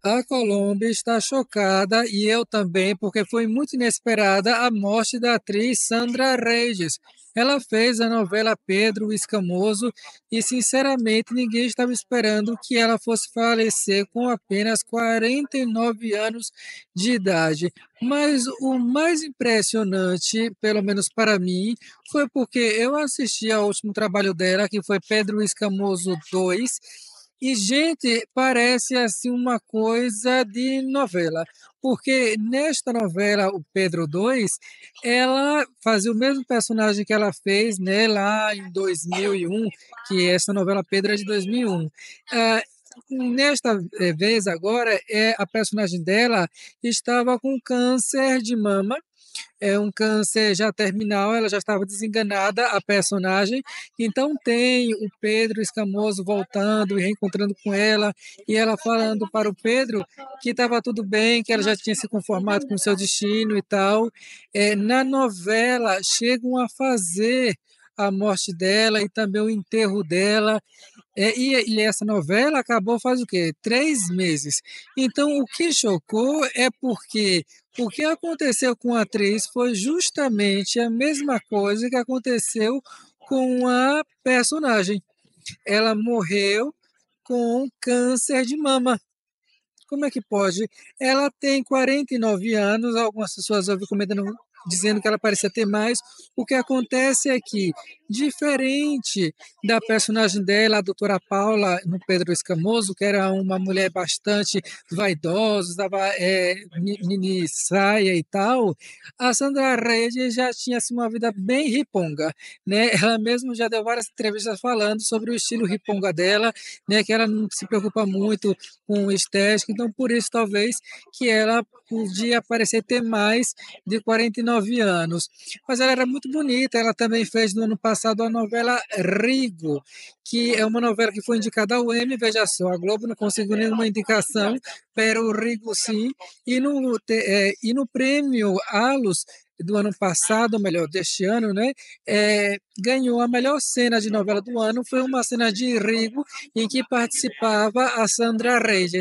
A Colômbia está chocada e eu também, porque foi muito inesperada a morte da atriz Sandra Reis. Ela fez a novela Pedro o Escamoso e, sinceramente, ninguém estava esperando que ela fosse falecer com apenas 49 anos de idade. Mas o mais impressionante, pelo menos para mim, foi porque eu assisti ao último trabalho dela, que foi Pedro o Escamoso 2. E, gente, parece assim uma coisa de novela, porque nesta novela, o Pedro 2, ela fazia o mesmo personagem que ela fez, né, lá em 2001, que essa novela Pedro é de 2001. Ah, nesta vez agora, a personagem dela estava com câncer de mama, é um câncer já terminal, ela já estava desenganada, a personagem. Então tem o Pedro Escamoso voltando e reencontrando com ela, e ela falando para o Pedro que estava tudo bem, que ela já tinha se conformado com o seu destino e tal. Na novela, chegam a fazer a morte dela e também o enterro dela. E essa novela acabou faz o quê? 3 meses. Então, o que chocou é porque o que aconteceu com a atriz foi justamente a mesma coisa que aconteceu com a personagem. Ela morreu com câncer de mama. Como é que pode? Ela tem 49 anos, algumas pessoas ouvem comentando, dizendo que ela parecia ter mais. O que acontece é que, diferente da personagem dela, a doutora Paula, no Pedro Escamoso, que era uma mulher bastante vaidosa, usava mini saia e tal, a Sandra Reis já tinha assim, uma vida bem riponga, né? Ela mesma já deu várias entrevistas falando sobre o estilo riponga dela, né? Que ela não se preocupa muito com estética, então por isso talvez que ela podia parecer ter mais de 49 anos. Mas ela era muito bonita, ela também fez no ano passado a novela Rigo, que é uma novela que foi indicada ao Emmy, veja só, a Globo não conseguiu nenhuma indicação, pero o Rigo sim, e no prêmio Alus do ano passado, ou melhor, deste ano, né, ganhou a melhor cena de novela do ano, foi uma cena de Rigo, em que participava a Sandra Reis.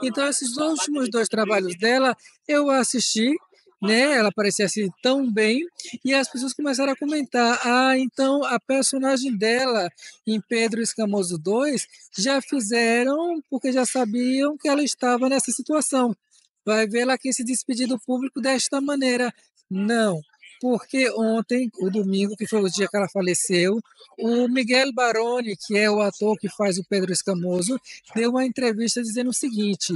Então, esses últimos dois trabalhos dela, eu assisti, né? Ela parecia assim tão bem, e as pessoas começaram a comentar: ah, então a personagem dela em Pedro Escamoso 2 já fizeram porque já sabiam que ela estava nessa situação. Vai ver ela aqui se despedir do público desta maneira. Não, porque ontem, o domingo, que foi o dia que ela faleceu, o Miguel Baroni, que é o ator que faz o Pedro Escamoso, deu uma entrevista dizendo o seguinte,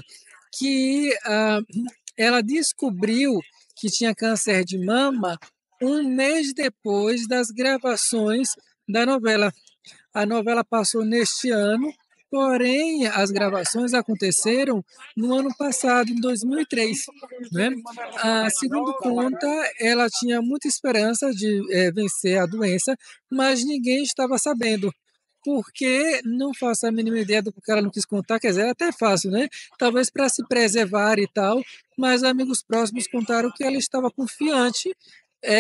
que ela descobriu que tinha câncer de mama um mês depois das gravações da novela. A novela passou neste ano, porém as gravações aconteceram no ano passado, em 2003. Né? Segundo conta, ela tinha muita esperança de vencer a doença, mas ninguém estava sabendo. Porque não faço a mínima ideia do que ela não quis contar, quer dizer, é até fácil, né? Talvez para se preservar e tal, mas amigos próximos contaram que ela estava confiante.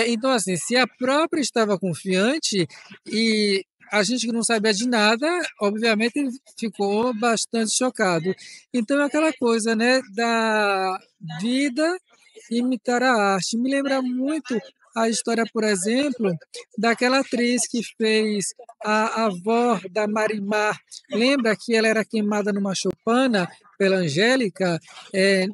Então, assim, se a própria estava confiante e a gente que não sabia de nada, obviamente ficou bastante chocado. Então, é aquela coisa, né, da vida imitar a arte. Me lembra muito a história, por exemplo, daquela atriz que fez a avó da Marimar. Lembra que ela era queimada numa choupana pela Angélica?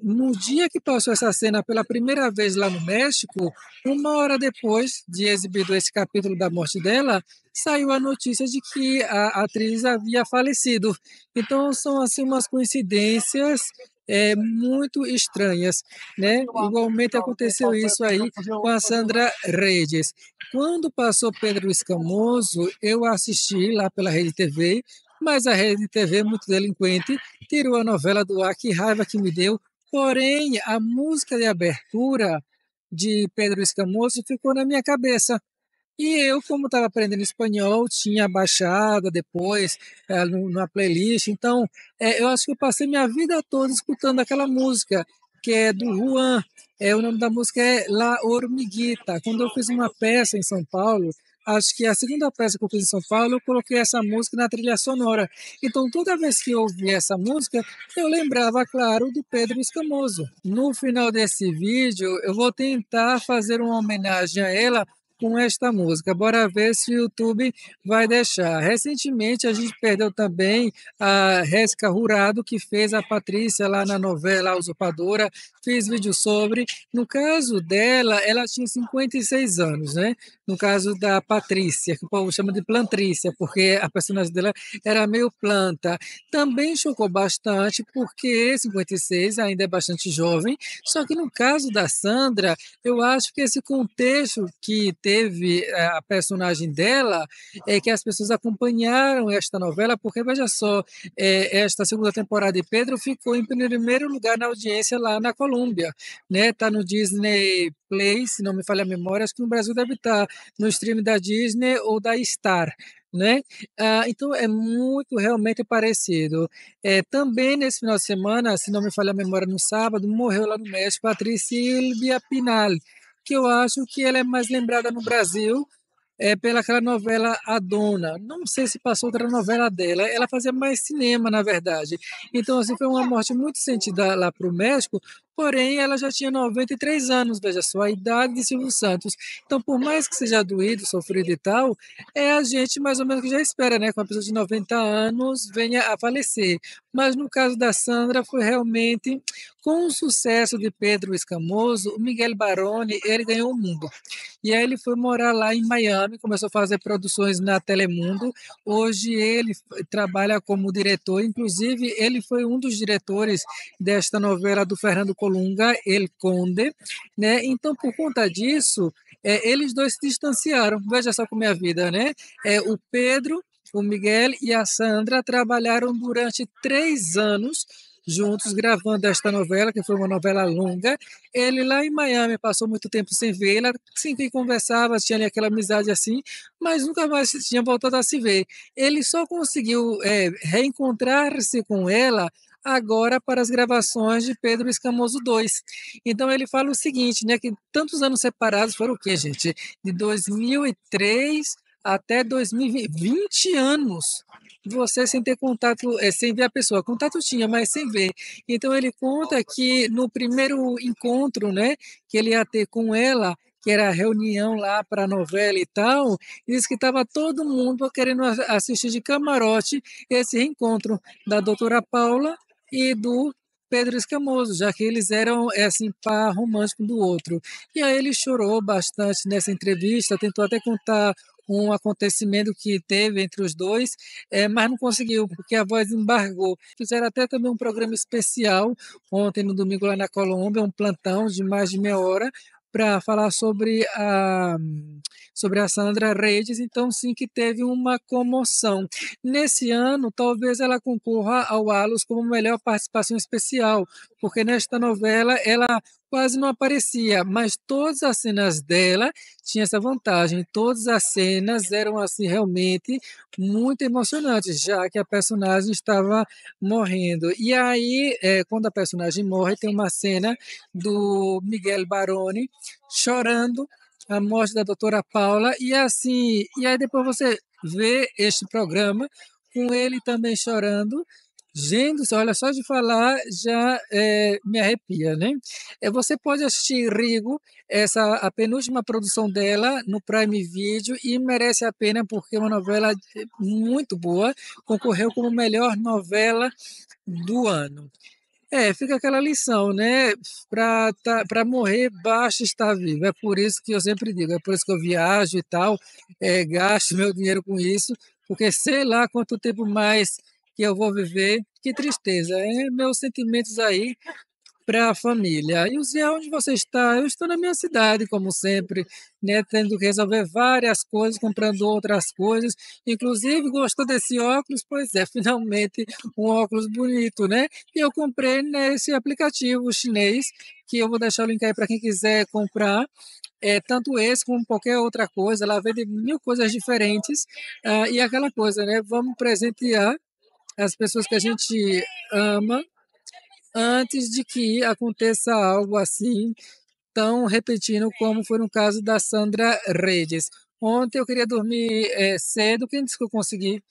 No dia que passou essa cena pela primeira vez lá no México, uma hora depois de exibido esse capítulo da morte dela, saiu a notícia de que a atriz havia falecido. Então, são assim umas coincidências muito estranhas, né? Igualmente aconteceu isso aí com a Sandra Reis. Quando passou Pedro Escamoso, eu assisti lá pela Rede TV, mas a Rede TV, muito delinquente, tirou a novela do ar, que raiva que me deu. Porém, a música de abertura de Pedro Escamoso ficou na minha cabeça. E eu, como estava aprendendo espanhol, tinha baixado depois na playlist. Então, eu acho que eu passei minha vida toda escutando aquela música, que é do Juan. O nome da música é La Hormiguita. Quando eu fiz uma peça em São Paulo, acho que a segunda peça que eu fiz em São Paulo, eu coloquei essa música na trilha sonora. Então, toda vez que eu ouvia essa música, eu lembrava, claro, do Pedro Escamoso. No final desse vídeo, eu vou tentar fazer uma homenagem a ela com esta música. Bora ver se o YouTube vai deixar. Recentemente, a gente perdeu também a Résica Rurado, que fez a Patrícia lá na novela A Usurpadora, fiz vídeo sobre. No caso dela, ela tinha 56 anos, né? No caso da Patrícia, que o povo chama de Plantrícia, porque a personagem dela era meio planta. Também chocou bastante, porque 56 ainda é bastante jovem, só que no caso da Sandra, eu acho que esse contexto que teve a personagem dela é que as pessoas acompanharam esta novela, porque veja só, esta segunda temporada de Pedro ficou em primeiro lugar na audiência lá na Colômbia, né? Tá no Disney Play, se não me falha a memória, acho que no Brasil deve estar no stream da Disney ou da Star, né? Então é muito realmente parecido. Também nesse final de semana, se não me falha a memória, no sábado, morreu lá no México a atriz Silvia Pinal, que eu acho que ela é mais lembrada no Brasil pela aquela novela A Dona. Não sei se passou outra novela dela. Ela fazia mais cinema, na verdade. Então, assim, foi uma morte muito sentida lá para o México, porém, ela já tinha 93 anos, veja só, a idade de Silvio Santos. Então, por mais que seja doído, sofrido e tal, é a gente mais ou menos que já espera, né? Que uma pessoa de 90 anos venha a falecer. Mas no caso da Sandra, foi realmente com o sucesso de Pedro Escamoso, o Miguel Baroni, ele ganhou o mundo. E aí ele foi morar lá em Miami, começou a fazer produções na Telemundo. Hoje ele trabalha como diretor, inclusive ele foi um dos diretores desta novela do Fernando Colunga, El Conde, né? Então, por conta disso, eles dois se distanciaram. Veja só como é a vida, né? O Pedro, o Miguel e a Sandra trabalharam durante 3 anos juntos gravando esta novela, que foi uma novela longa. Ele lá em Miami passou muito tempo sem vê-la, sempre conversava, tinha ali aquela amizade assim, mas nunca mais tinha voltado a se ver. Ele só conseguiu reencontrar-se com ela agora para as gravações de Pedro Escamoso 2. Então ele fala o seguinte, né, que tantos anos separados foram o quê, gente? De 2003 até 2020, 20 anos. Você sem ter contato, sem ver a pessoa. Contato tinha, mas sem ver. Então ele conta que no primeiro encontro, né, que ele ia ter com ela, que era a reunião lá para a novela e tal, disse que estava todo mundo querendo assistir de camarote esse reencontro da doutora Paula e do Pedro Escamoso, já que eles eram assim par romântico do outro. E aí ele chorou bastante nessa entrevista, tentou até contar um acontecimento que teve entre os dois, mas não conseguiu, porque a voz embargou. Fizeram até também um programa especial ontem, no domingo, lá na Colômbia, um plantão de mais de meia hora, para falar sobre a Sandra Reis, então sim que teve uma comoção. Nesse ano, talvez ela concorra ao Alus como melhor participação especial, porque nesta novela ela quase não aparecia, mas todas as cenas dela tinham essa vantagem, todas as cenas eram assim realmente muito emocionantes, já que a personagem estava morrendo. E aí, quando a personagem morre, tem uma cena do Miguel Baroni chorando a morte da doutora Paula, e assim, e aí depois você vê este programa com ele também chorando. Gente, olha, só de falar já me arrepia, né? Você pode assistir Rigo, a penúltima produção dela no Prime Video, e merece a pena porque é uma novela muito boa, concorreu como melhor novela do ano. Fica aquela lição, né? Para morrer, basta estar vivo. É por isso que eu sempre digo, é por isso que eu viajo e tal, gasto meu dinheiro com isso, porque sei lá quanto tempo mais que eu vou viver. Que tristeza. Meus sentimentos aí para a família. E o Zé, onde você está? Eu estou na minha cidade, como sempre, né, tendo que resolver várias coisas, comprando outras coisas. Inclusive, gostou desse óculos? Pois é, finalmente um óculos bonito, né? E eu comprei nesse aplicativo chinês, que eu vou deixar o link aí para quem quiser comprar. Tanto esse como qualquer outra coisa, lá vende mil coisas diferentes. E aquela coisa, né? Vamos presentear as pessoas que a gente ama antes de que aconteça algo assim tão repentino como foi no caso da Sandra Reis. Ontem eu queria dormir, cedo, quem disse que eu consegui?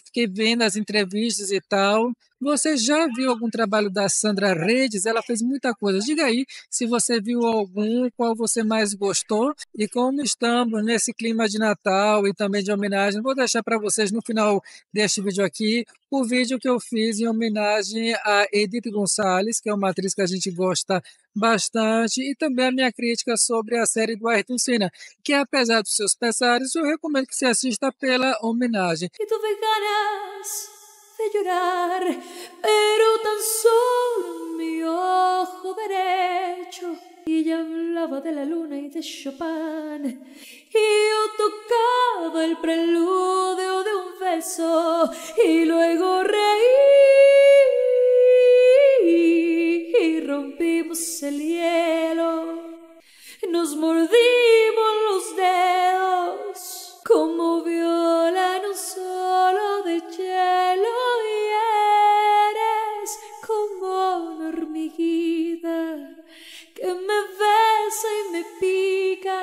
Fiquei vendo as entrevistas e tal. Você já viu algum trabalho da Sandra Redes? Ela fez muita coisa. Diga aí se você viu algum, qual você mais gostou. E como estamos nesse clima de Natal e também de homenagem, vou deixar para vocês no final deste vídeo aqui o vídeo que eu fiz em homenagem a Edith Gonçalves, que é uma atriz que a gente gosta bastante, e também a minha crítica sobre a série do Ayrton Senna, que apesar dos seus pesares, eu recomendo que você assista pela homenagem. Y tuve ganas de llorar, pero tan solo en mi ojo derecho. Y ella hablaba de la luna y de Chopin, y yo tocaba el preludio de un beso, y luego reí, y rompimos el hielo. Nos mordimos los dedos como viola en un solo de hielo, y eres como una hormiguita que me besa y me pica,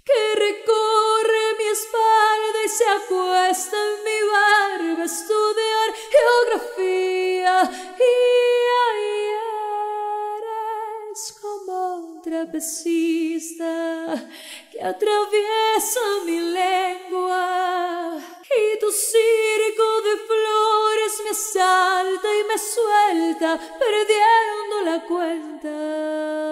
que recorre mi espalda y se acuesta en mi barba a estudiar geografía, y eres como un trapecista que atraviesa mi lengua, y tu circo de flores me asalta y me suelta perdiendo la cuenta.